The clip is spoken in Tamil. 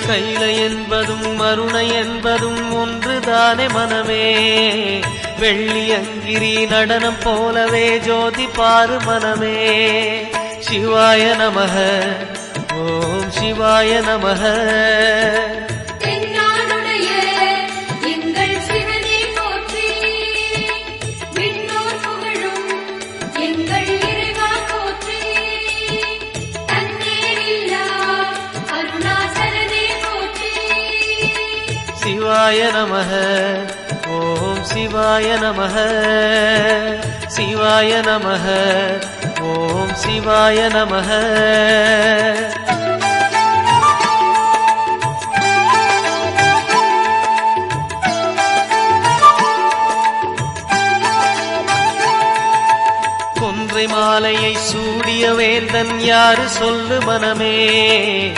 கைலை என்பதும் மருணை என்பதும் ஒன்றுதானே மனமே. வெள்ளியங்கிரி நடனம் போலவே ஜோதி பாரு மனமே. சிவாய நமக ஓம் சிவாய நமக. சிவாய நமக ஓம் சிவாய நமக. சிவாய நமக ஓம் சிவாய நமக. கொன்றை மாலையை சூடிய வேந்தன் யாரு சொல்லு மனமே.